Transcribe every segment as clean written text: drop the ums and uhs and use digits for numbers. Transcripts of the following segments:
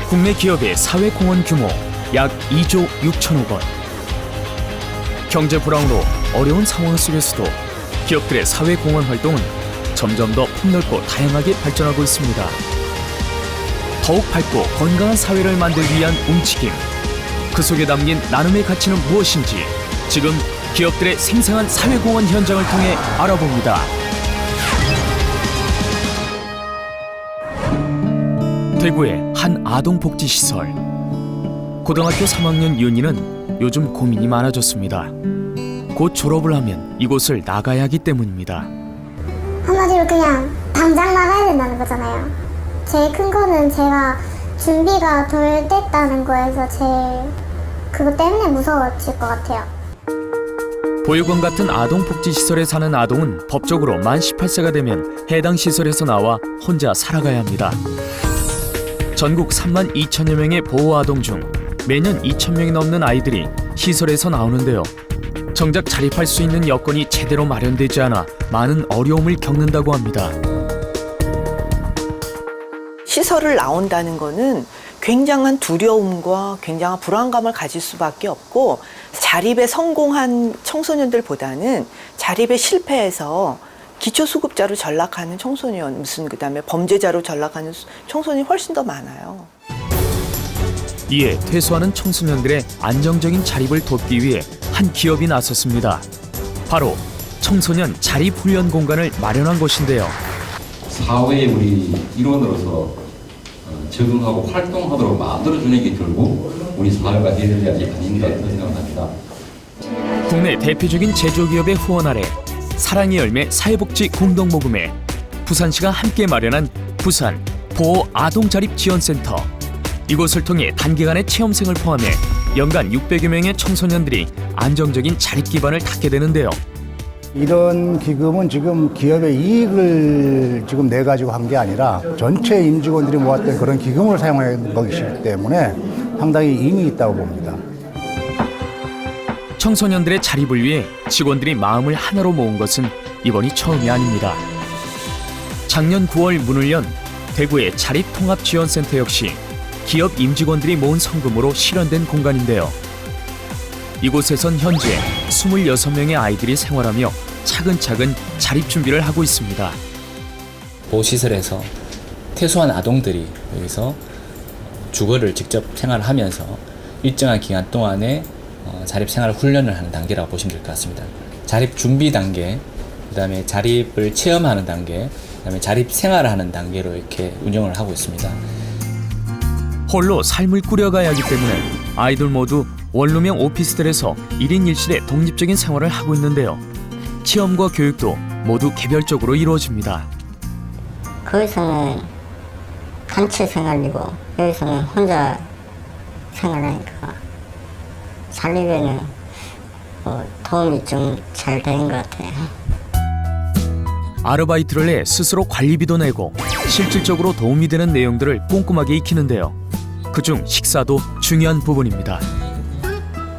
국내 기업의 사회공헌 규모 약 2조 6천억 원. 경제 불황으로 어려운 상황 속에서도 기업들의 사회공헌 활동은 점점 더 폭넓고 다양하게 발전하고 있습니다. 더욱 밝고 건강한 사회를 만들기 위한 움직임. 그 속에 담긴 나눔의 가치는 무엇인지 지금 기업들의 생생한 사회공헌 현장을 통해 알아봅니다. 대구의 한 아동복지시설. 고등학교 3학년 윤희는 요즘 고민이 많아졌습니다. 곧 졸업을 하면 이곳을 나가야 하기 때문입니다. 한마디로 그냥 당장 나가야 된다는 거잖아요. 제일 큰 거는 제가 준비가 덜 됐다는 거에서 제일 그것 때문에 무서워질 것 같아요. 보육원 같은 아동복지시설에 사는 아동은 법적으로 만 18세가 되면 해당 시설에서 나와 혼자 살아가야 합니다. 전국 3만 2천여 명의 보호아동 중 매년 2천 명이 넘는 아이들이 시설에서 나오는데요. 정작 자립할 수 있는 여건이 제대로 마련되지 않아 많은 어려움을 겪는다고 합니다. 시설을 나온다는 거는 굉장한 두려움과 굉장한 불안감을 가질 수밖에 없고, 자립에 성공한 청소년들보다는 자립에 실패해서 기초수급자로 전락하는 청소년, 그다음에 범죄자로 전락하는 청소년이 훨씬 더 많아요. 이에 퇴소하는 청소년들의 안정적인 자립을 돕기 위해 한 기업이 나섰습니다. 바로 청소년 자립훈련 공간을 마련한 곳인데요. 사회의 우리 일원으로서 적응하고 활동하도록 만들어주는 게 결국 우리 사회가 해야 될 일이 아닌가 그런 생각을 합니다. 국내 대표적인 제조기업의 후원 아래 사랑의 열매 사회복지 공동모금회, 부산시가 함께 마련한 부산 보호아동자립지원센터. 이곳을 통해 단기간의 체험생을 포함해 연간 600여 명의 청소년들이 안정적인 자립 기반을 닫게 되는데요. 이런 기금은 지금 기업의 이익을 지금 내 가지고 한 게 아니라 전체 임직원들이 모았던 그런 기금을 사용하는 것이기 때문에 상당히 의미 있다고 봅니다. 청소년들의 자립을 위해 직원들이 마음을 하나로 모은 것은 이번이 처음이 아닙니다. 작년 9월 문을 연 대구의 자립통합지원센터 역시 기업 임직원들이 모은 성금으로 실현된 공간인데요. 이곳에선 현재 26명의 아이들이 생활하며 차근차근 자립 준비를 하고 있습니다. 보호시설에서 퇴소한 아동들이 여기서 주거를 직접 생활하면서 일정한 기간 동안에 자립생활 훈련을 하는 단계라고 보시면 될 것 같습니다. 자립 준비 단계, 그다음에 자립을 체험하는 단계, 그다음에 자립 생활을 하는 단계로 이렇게 운영을 하고 있습니다. 홀로 삶을 꾸려가야 하기 때문에 아이들 모두 원룸형 오피스텔에서 1인 1실의 독립적인 생활을 하고 있는데요. 체험과 교육도 모두 개별적으로 이루어집니다. 거기서는 단체 생활이고 여기서는 혼자 생활하니까 자립에는 도움이 좀 잘 되는 것 같아요. 아르바이트를 해 스스로 관리비도 내고 실질적으로 도움이 되는 내용들을 꼼꼼하게 익히는데요. 그중 식사도 중요한 부분입니다.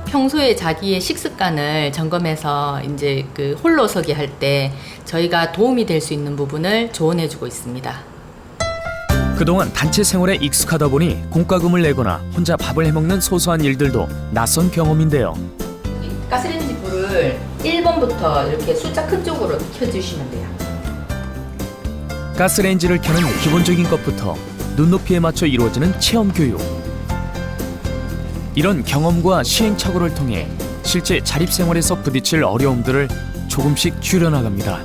평소에 자기의 식습관을 점검해서 이제 그 홀로서기 할 때 저희가 도움이 될 수 있는 부분을 조언해주고 있습니다. 그동안 단체 생활에 익숙하다 보니 공과금을 내거나 혼자 밥을 해먹는 소소한 일들도 낯선 경험인데요. 가스레인지 불을 1번부터 이렇게 숫자 큰 쪽으로 켜주시면 돼요. 가스레인지를 켜는 기본적인 것부터 눈높이에 맞춰 이루어지는 체험 교육. 이런 경험과 시행착오를 통해 실제 자립생활에서 부딪힐 어려움들을 조금씩 줄여나갑니다.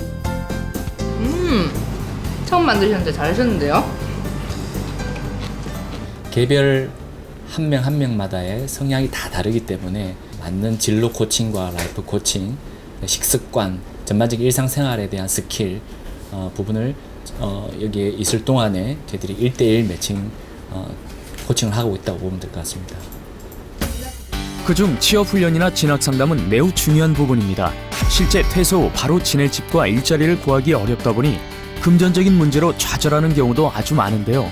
처음 만드셨는데 잘하셨는데요? 개별 한 명 한 명마다의 성향이 다 다르기 때문에 맞는 진로 코칭과 라이프 코칭, 식습관, 전반적인 일상생활에 대한 스킬 부분을 여기에 있을 동안에 저희들이 1대1 매칭 코칭을 하고 있다고 보면 될 것 같습니다. 그중 취업훈련이나 진학상담은 매우 중요한 부분입니다. 실제 퇴소 후 바로 지낼 집과 일자리를 구하기 어렵다 보니 금전적인 문제로 좌절하는 경우도 아주 많은데요.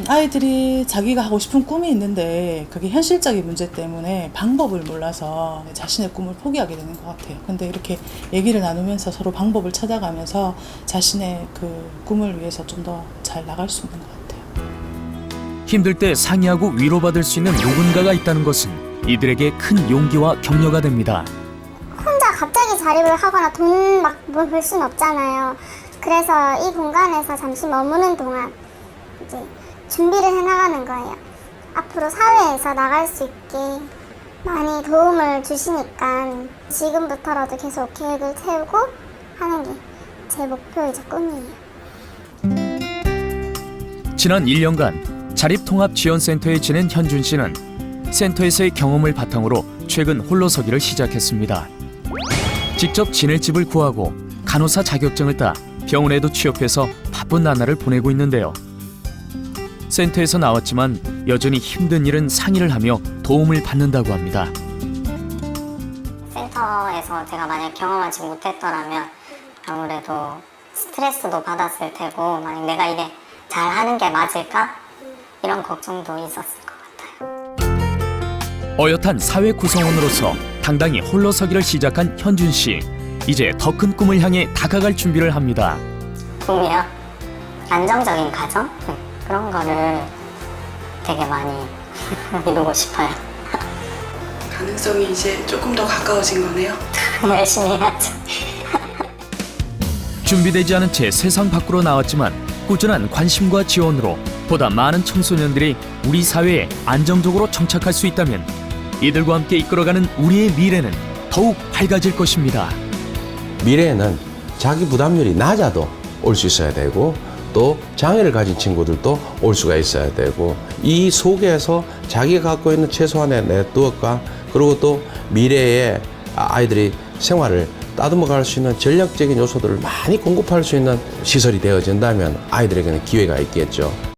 아이들이 자기가 하고 싶은 꿈이 있는데 그게 현실적인 문제 때문에 방법을 몰라서 자신의 꿈을 포기하게 되는 것 같아요. 근데 이렇게 얘기를 나누면서 서로 방법을 찾아가면서 자신의 그 꿈을 위해서 좀 더 잘 나갈 수 있는 것 같아요. 힘들 때 상의하고 위로받을 수 있는 누군가가 있다는 것은 이들에게 큰 용기와 격려가 됩니다. 혼자 갑자기 자립을 하거나 돈 막 벌 수는 없잖아요. 그래서 이 공간에서 잠시 머무는 동안 이제 준비를 해나가는 거예요. 앞으로 사회에서 나갈 수 있게 많이 도움을 주시니까 지금부터라도 계속 계획을 세우고 하는 게 제 목표이자 꿈이에요. 지난 1년간 자립통합지원센터에 지낸 현준 씨는 센터에서의 경험을 바탕으로 최근 홀로서기를 시작했습니다. 직접 지낼 집을 구하고 간호사 자격증을 따 병원에도 취업해서 바쁜 나날을 보내고 있는데요. 센터에서 나왔지만 여전히 힘든 일은 상의를 하며 도움을 받는다고 합니다. 센터에서 제가 만약 경험하지 못했더라면 아무래도 스트레스도 받았을 테고 만약 내가 이게 잘하는 게 맞을까? 이런 걱정도 있었을 것 같아요. 어엿한 사회 구성원으로서 당당히 홀로서기를 시작한 현준 씨. 이제 더 큰 꿈을 향해 다가갈 준비를 합니다. 꿈이요? 안정적인 가정? 그런 거를 되게 많이 이루고 싶어요. 가능성이 이제 조금 더 가까워진 거네요. 열심히 해야죠. 준비되지 않은 채 세상 밖으로 나왔지만 꾸준한 관심과 지원으로 보다 많은 청소년들이 우리 사회에 안정적으로 정착할 수 있다면 이들과 함께 이끌어가는 우리의 미래는 더욱 밝아질 것입니다. 미래에는 자기 부담률이 낮아도 올 수 있어야 되고 또 장애를 가진 친구들도 올 수가 있어야 되고 이 속에서 자기가 갖고 있는 최소한의 네트워크와 그리고 또 미래에 아이들이 생활을 따듬어 갈 수 있는 전략적인 요소들을 많이 공급할 수 있는 시설이 되어진다면 아이들에게는 기회가 있겠죠.